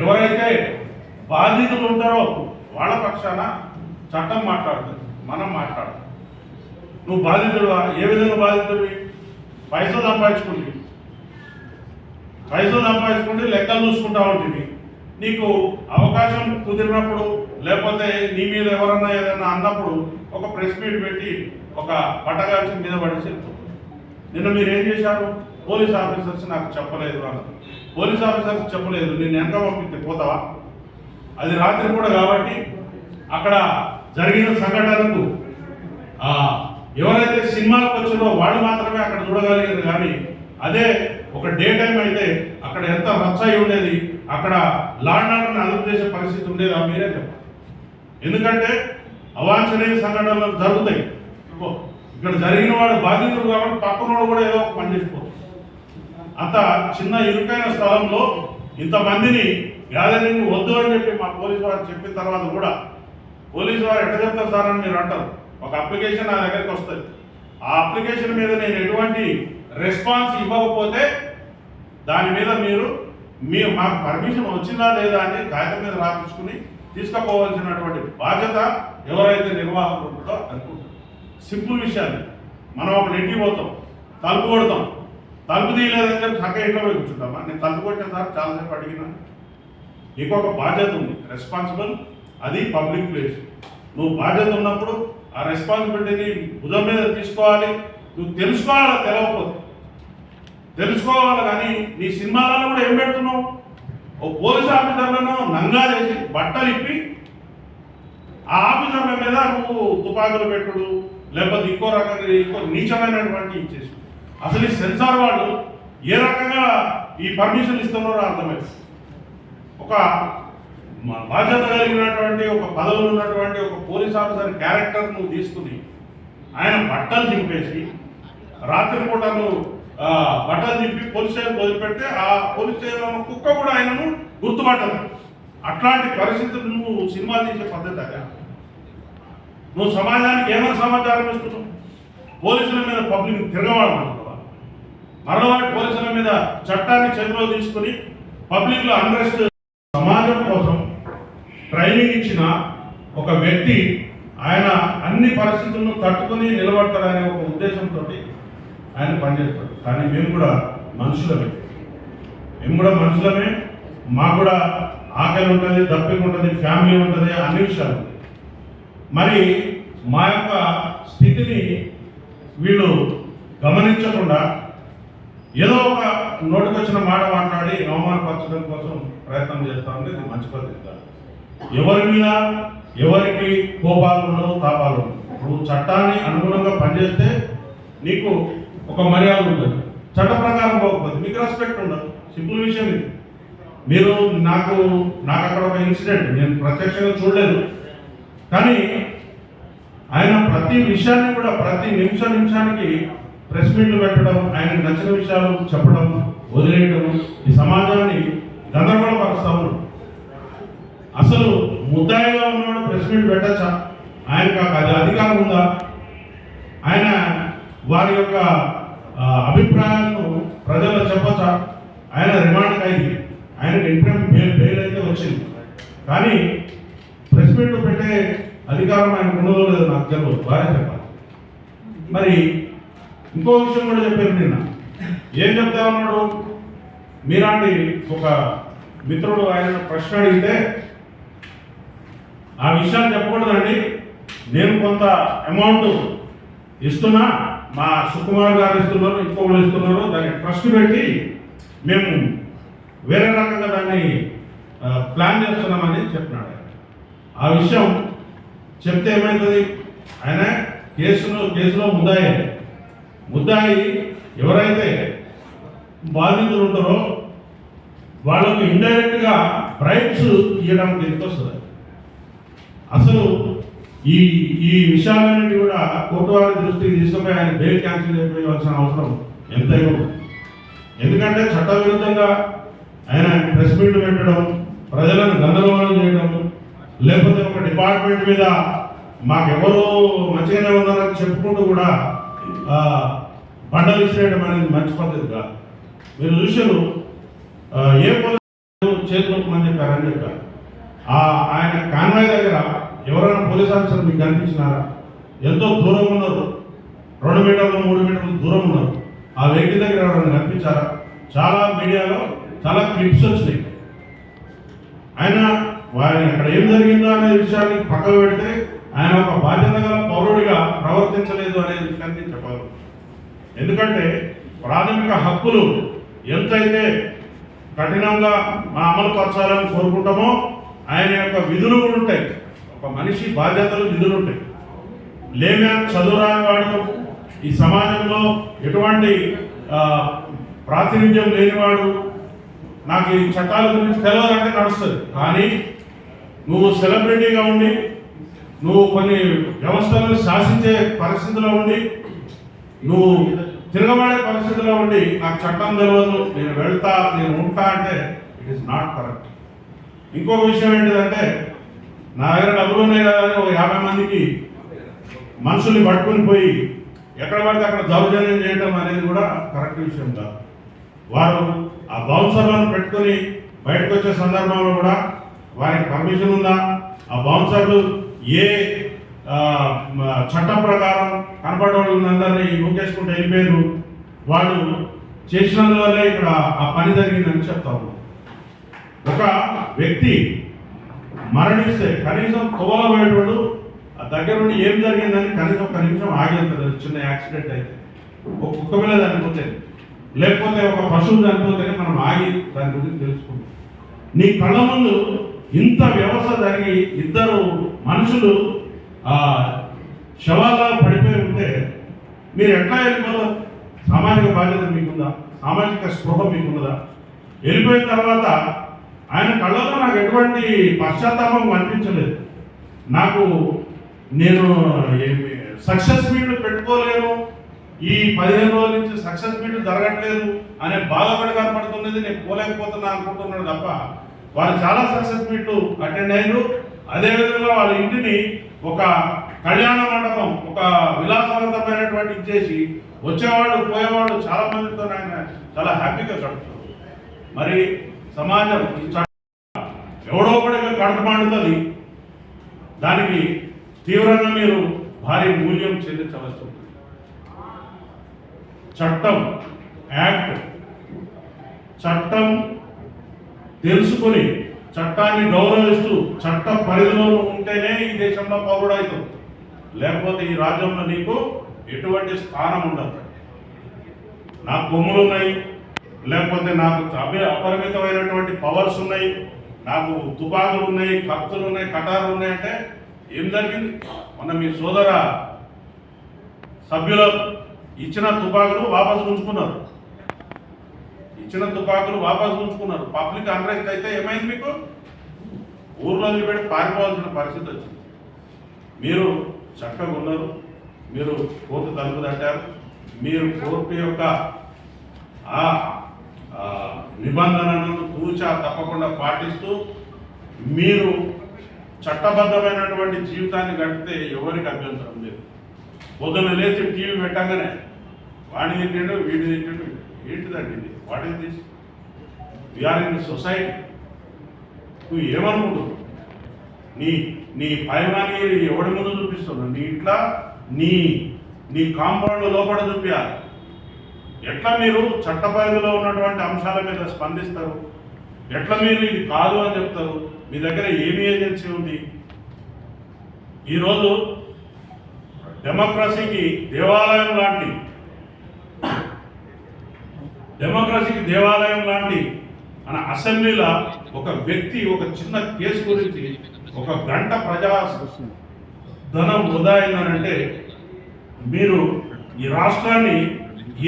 ఎవరైతే బాధితులు ఉంటారో వాళ్ళ పక్షాన చట్టం మాట్లాడుతుంది, మనం మాట్లాడతాం. నువ్వు బాధితుడువా? ఏ విధంగా బాధితుడివి? పైసలు సంపాదించుకుంటే లెక్కలు చూసుకుంటా ఉంటుంది. నీకు అవకాశం కుదిరినప్పుడు లేకపోతే నీ మీద ఎవరన్నా ఏదైనా అన్నప్పుడు ఒక ప్రెస్ మీట్ పెట్టి ఒక పట్టగాల్సిన మీద పడేసి నిన్న మీరు ఏం చేశారు? పోలీస్ ఆఫీసర్స్ నాకు చెప్పలేదు అన్నారు. పోలీస్ ఆఫీసర్స్ చెప్పలేదు, నేను వెనక పంపిస్తే పోతావా? అది రాత్రి కూడా కాబట్టి అక్కడ జరిగిన సంఘటనకు ఎవరైతే సినిమాలకు వచ్చిందో వాళ్ళు మాత్రమే అక్కడ చూడగలిగారు. కానీ అదే ఒక డే టైం అయితే అక్కడ ఎంత రచ్చయి ఉండేది, అక్కడ లాండ్ ఆర్డర్ని అదుపు చేసే పరిస్థితి ఉండేది. మీరే చెప్పాలి. ఎందుకంటే అవాంఛనీయ సంఘటనలు జరుగుతాయి. ఇక్కడ జరిగిన వాడు బాధితుడు కాబట్టి పక్కనోడు కూడా ఏదో ఒక పని చేసిపోతుంది. అంత చిన్న ఇరుకైన స్థలంలో ఇంతమందిని గ్యాదరింగ్ వద్దు అని చెప్పి మా పోలీసు వారు చెప్పిన తర్వాత కూడా పోలీసు వారు ఎట్లా చెప్తారు సార్ అని మీరు అంటారు. ఒక అప్లికేషన్ నా దగ్గరికి వస్తుంది. ఆ అప్లికేషన్ మీద నేను ఎటువంటి రెస్పాన్స్ ఇవ్వకపోతే దాని మీద మీరు మాకు పర్మిషన్ వచ్చిందా లేదా అని కాగితం మీద రాపించుకుని తీసుకుపోవాల్సినటువంటి బాధ్యత ఎవరైతే నిర్వాహకులు ఉంటుందో అనుకుంటారు. సింపుల్ విషయాన్ని మనం ఒక ఇంటికి పోతాం, తలుపు కొడతాం, తలుపు తీయలేదని చెప్పి చక్క ఇంట్లో పోయి కూర్చుంటామా? నేను తలుపు కొట్టిన సార్ చాలాసేపు అడిగినా. ఇంకొక బాధ్యత ఉంది, రెస్పాన్సిబుల్. అది పబ్లిక్ ప్లేస్. నువ్వు బాధ్యత ఉన్నప్పుడు ఆ రెస్పాన్సిబిలిటీని భుజం మీద తీసుకోవాలి. నువ్వు తెలుసుకోవాలి, తెలవకపోతే తెలుసుకోవాలి. కానీ నీ సినిమాలలో కూడా ఏం పెడుతున్నావు? ఓ పోలీస్ ఆఫీసర్లను నంగా చేసి బట్టలు ఇప్పి ఆ ఆఫీసర్ల మీద నువ్వు తుపాకులు పెట్టుడు లేకపోతే ఇంకో రకంగా ఇంకో నీచమైనటువంటి ఇచ్చేసి అసలు ఈ సెన్సార్ వాళ్ళు ఏ రకంగా ఈ పర్మిషన్ ఇస్తున్నారో అర్థమైంది. ఒక బాధ్యత కలిగినటువంటి ఒక పదవులు ఉన్నటువంటి ఒక పోలీస్ ఆఫీసర్ క్యారెక్టర్ నువ్వు తీసుకుని ఆయన బట్టలు దింపేసి రాత్రిపూట నువ్వు బట్టలు దింపి పోలీస్ స్టేషన్ వదిలిపెడితే ఆ పోలీస్ స్టేషన్లో కుక్క కూడా ఆయనను గుర్తుపట్టదు. అట్లాంటి పరిస్థితులు నువ్వు సినిమా తీసే పద్ధతి. నువ్వు సమాజానికి ఏమైనా సమాచారం ఇస్తున్నావు? పోలీసుల మీద పబ్లిక్ తిరగవాడమంటున్నావా? మరోవాటి పోలీసుల మీద చట్టాన్ని చేతిలో తీసుకుని పబ్లిక్లో అన్రెస్ట్. సమాజం కోసం ట్రైనింగ్ ఇచ్చిన ఒక వ్యక్తి ఆయన అన్ని పరిస్థితులను తట్టుకుని నిలబడతాడనే ఒక ఉద్దేశంతో ఆయన పనిచేస్తాడు. కానీ మేము కూడా మనుషులమే, మాకు కూడా ఆకలి ఉంటుంది, దప్పిక ఉంటుంది, ఫ్యామిలీ ఉంటుంది, అన్ని విషయాలు. మరి మా యొక్క స్థితిని వీళ్ళు గమనించకుండా ఏదో ఒక నోటికొచ్చిన మాట మాట్లాడి అవమానపరచడం కోసం ప్రయత్నం చేస్తా ఉంది. ఇది మంచి పద్ధతి కాదు. ఎవరి మీద ఎవరికి కోపాలు ఉండవు, తాపాలు ఉండవు. నువ్వు చట్టాన్ని అనుగుణంగా పనిచేస్తే నీకు ఒక మర్యాద ఉంటుంది. చట్ట ప్రకారం పోకపోతే మీకు రెస్పెక్ట్ ఉండదు. సింపుల్ విషయం ఇది. మీరు నాకు అక్కడ ఒక ఇన్సిడెంట్ నేను ప్రత్యక్షంగా చూడలేదు, కానీ ఆయన ప్రతి విషయాన్ని కూడా ప్రతి నిమిషానికి ప్రెస్ మీట్లు పెట్టడం, ఆయనకు నచ్చిన విషయాలు చెప్పడం, వదిలేయడం, ఈ సమాజాన్ని గందరగోళపరుస్తా ఉన్నాడు. అసలు ముద్దాయిగా ఉన్నవాడు ప్రెస్ మీట్ పెట్టచ్చా? ఆయనకు అది అధికారం ఉందా? ఆయన వారి యొక్క అభిప్రాయాలను ప్రజల్లో చెప్పచ్చా? ఆయన రిమాండ్ అయింది, ఆయనకు ఇంటర్వ్యూ బెయిల్ అయితే వచ్చింది, కానీ ప్రెస్ మీట్ పెట్టే అధికారం ఆయనకు ఉన్నదో లేదో నాకు తెలియదు, వారే చెప్పాలి. మరి ఇంకో విషయం కూడా చెప్పారు. నిన్న ఏం చెప్తా ఉన్నాడు? మీలాంటి ఒక మిత్రుడు ఆయన ప్రశ్న అడిగితే ఆ విషయాలు చెప్పకూడదండి, నేను కొంత అమౌంట్ ఇస్తున్నా, మా సుకుమార్ గారు ఇస్తున్నారు, ఇంకొకరు ఇస్తున్నారు, దాన్ని ట్రస్ట్ పెట్టి మేము వేరే రకంగా దాన్ని ప్లాన్ చేస్తున్నామని చెప్పినాడు. ఆ విషయం చెప్తే ఏమవుతుంది? ఆయన కేసులో ముద్దాయి ఎవరైతే బాధితులు ఉంటారో వాళ్ళకు ఇండైరెక్ట్గా బ్రైబ్స్ ఇవ్వడానికి ఎంత వస్తుంది? అసలు ఈ విషయాలన్నింటి కూడా కోర్టు వారి దృష్టికి తీసుకుపోయి ఆయన బెయిల్ క్యాన్సిల్ చేయవలసిన అవసరం ఎంతైనా ఉంది. ఎందుకంటే చట్టవిరుద్ధంగా ఆయన ప్రెస్ మీట్లు పెట్టడం, ప్రజలను గందరగోళం చేయడం, లేకపోతే ఒక డిపార్ట్మెంట్ మీద మాకెవరో మంచిగానే ఉన్నారని చెప్పుకుంటూ కూడా బండలు ఇచ్చేయడం అనేది మంచి పద్ధతి కాదు. మీరు చూసారు, ఏ చేతులొక్కమని చెప్పారని చెప్పారు. ఆయన కాన్వాయ్ దగ్గర ఎవరైనా పోలీస్ ఆఫీసర్ మీకు కనిపించినారా? ఎంతో దూరం ఉన్నారు, 2 మీటర్లు 3 మీటర్లు దూరం ఉన్నారు. ఆ వ్యక్తి దగ్గర ఎవరైనా కనిపించారా? చాలా మీడియాలో చాలా క్లిప్స్ వచ్చినాయి. ఆయన అక్కడ ఏం జరిగిందో అనే విషయాన్ని పక్కకు పెడితే ఆయన ఒక బాధ్యత గల పౌరుడిగా ప్రవర్తించలేదు అనే విషయాన్ని చెప్పాలి. ఎందుకంటే ప్రాథమిక హక్కులు ఎంతైతే కఠినంగా మనం అమలు పరచాలని కోరుకుంటామో ఆయన యొక్క విధులు కూడా ఉంటాయి. ఒక మనిషి బాధ్యతలు విధులు ఉంటాయి. లేమే చదువురాని వాడు, ఈ సమాజంలో ఎటువంటి ప్రాతినిధ్యం లేనివాడు, నాకు ఈ చట్టాల గురించి తెలియదంటే నడుస్తుంది. కానీ నువ్వు సెలబ్రిటీగా ఉండి, నువ్వు కొన్ని వ్యవస్థలను శాసించే పరిస్థితిలో ఉండి, నువ్వు తిరగబడే పరిస్థితిలో ఉండి నాకు చట్టం తెలియదు, నేను వెళ్తా, నేను ఉంటా అంటే ఇట్ ఈస్ నాట్ కరెక్ట్. ఇంకొక విషయం ఏంటిదంటే, నా దగ్గర డబ్బులు ఉన్నాయి కదా అని ఒక 50 మందికి మనుషుల్ని పట్టుకుని పోయి ఎక్కడ పడితే అక్కడ దౌర్జన్యం చేయడం అనేది కూడా కరెక్ట్ విషయం కాదు. వారు ఆ బౌన్సర్లను పెట్టుకుని బయటకు వచ్చే సందర్భంలో కూడా వారికి పర్మిషన్ ఉందా? ఆ బౌన్సర్లు ఏ చట్టం ప్రకారం కనపడే వాళ్ళందరినీ నూకేసుకుంటూ వెళ్ళిపోయారు. వాళ్ళు చేసినందువల్లే ఇక్కడ ఆ పని జరిగిందని చెప్తాము. ఒక వ్యక్తి మరణిస్తే కనీసం తోలబోయేవాడు ఆ దగ్గర నుండి ఏం జరిగిందని కనీసం ఒక నిమిషం ఆగి ఉంటుంది. చిన్న యాక్సిడెంట్ అయితే ఒక కుక్క పిల్ల చనిపోతే, లేకపోతే ఒక పశువు చనిపోతేనే మనం ఆగి దాని గురించి తెలుసుకుంటాం. నీ కళ్ళ ముందు ఇంత వ్యవస్థ జరిగి 2 మనుషులు శవాల్లో పడిపోయి ఉంటే మీరు ఎట్లా వెళ్ళిపోతారు? సామాజిక బాధ్యత మీకుందా? సామాజిక స్పృహ మీకున్నదా? వెళ్ళిపోయిన తర్వాత ఆయన కళ్ళలో నాకు ఎటువంటి పశ్చాత్తాపం అనిపించలేదు. నేను సక్సెస్ మీట్లు పెట్టుకోలేను, ఈ 15 రోజుల నుంచి సక్సెస్ మీట్లు జరగట్లేదు అనే బాధపడి కనపడుతున్నది, నేను పోలేకపోతున్నా అనుకుంటున్నాడు తప్ప వాళ్ళు చాలా సక్సెస్ మీట్లు అటెండ్ అయ్యారు. అదేవిధంగా వాళ్ళ ఇంటిని ఒక కళ్యాణ మండపం, ఒక విలాసవంతమైనటువంటి ఇచ్చేసి వచ్చేవాళ్ళు పోయేవాళ్ళు చాలా మందితో ఆయన చాలా హ్యాపీగా గడుపుతారు. మరి సమాజం ఎవడో కూడా కడుపు మండుతుంది, దానికి తీవ్రంగా మీరు భారీ మూల్యం చెల్లించవలసి ఉంటుంది. చట్టం, యాక్ట్, చట్టం తెలుసుకొని చట్టాన్ని గౌరవిస్తూ చట్ట పరిధిలో ఉంటేనే ఈ దేశంలో పౌరుడవుతుంది. లేకపోతే ఈ రాజ్యంలో నీకు ఎటువంటి స్థానం ఉండదు. నాకు కొమ్ములు ఉన్నాయి, లేకపోతే నాకు అపరిమితమైనటువంటి పవర్స్ ఉన్నాయి, నాకు తుపాకులు ఉన్నాయి, కత్తులు ఉన్నాయి, కటారులు ఉన్నాయి అంటే ఏం జరిగింది? మొన్న మీ సోదర సభ్యులు ఇచ్చిన తుపాకులు వాపసు ఉంచుకున్నారు. పబ్లిక్ అన్రెస్ట్ అయితే ఏమైంది? మీకు ఊర్లో వదిలిపెట్టి పారిపోవాల్సిన పరిస్థితి వచ్చింది. మీరు చక్కగా ఉన్నారు, మీరు కోర్టు తలుపు తట్టారు, మీరు కోర్టు యొక్క నిబంధనలను తూచా తప్పకుండా పాటిస్తూ మీరు చట్టబద్ధమైనటువంటి జీవితాన్ని గడిపితే ఎవరికి అభ్యంతరం లేదు. పొద్దున్న లేచి టీవీ పెట్టగానే వాడిని తింటాడు, వీడిని తింటాడు, ఏంటిదండి ఇది? What is this? We are in the society. నువ్వు ఏమనుకుంటున్నావు? నీ పైమాని ఎవడి ముందు చూపిస్తున్నావు? నీ ఇంట్లో నీ కాంపౌండ్ లోపల చూపించాలి. ఎట్లా మీరు చట్ట పరిధిలో ఉన్నటువంటి అంశాల మీద స్పందిస్తారు? ఎట్లా మీరు ఇది కాదు అని చెప్తారు? మీ దగ్గర ఏమి ఏజెన్సీ ఉంది? ఈరోజు డెమోక్రసీకి దేవాలయం లాంటి మన అసెంబ్లీలో ఒక వ్యక్తి ఒక చిన్న కేసు గురించి 1 గంట ప్రజా ధనం వృధా అయిందనంటే మీరు ఈ రాష్ట్రాన్ని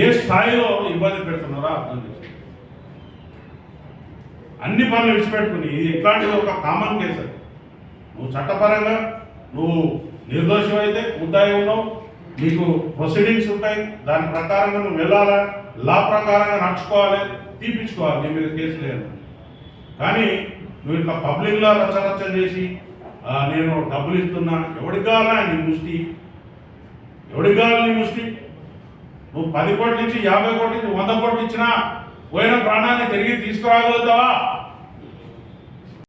ఏ స్థాయిలో ఇబ్బంది పెడుతున్నారో అర్థం చేసుకోండి. అన్ని పనులు విడిచిపెట్టుకుని ఇది ఇట్లాంటిది ఒక కామన్ కేసు. నువ్వు చట్టపరంగా నువ్వు నిర్దోషం అయితే ముద్దాయి ఉన్నావు, నీకు ప్రొసీడింగ్స్ ఉంటాయి, దాని ప్రకారంగా నువ్వు వెళ్ళాలా, లా ప్రకారంగా నడుచుకోవాలి, తీపించుకోవాలి, నీ మీద కేసు లేదు. కానీ నువ్వు ఇట్లా పబ్లిక్లో రచ్చరచ్చ చేసి నేను డబ్బులు ఇస్తున్నా, ఎవడికి కావాలా నీ ముష్టి? నువ్వు 10 కోట్ల నుంచి 50 కోట్ల నుంచి 100 కోట్లు ఇచ్చినా పోయిన ప్రాణాన్ని తిరిగి తీసుకురాగలుగుతావా?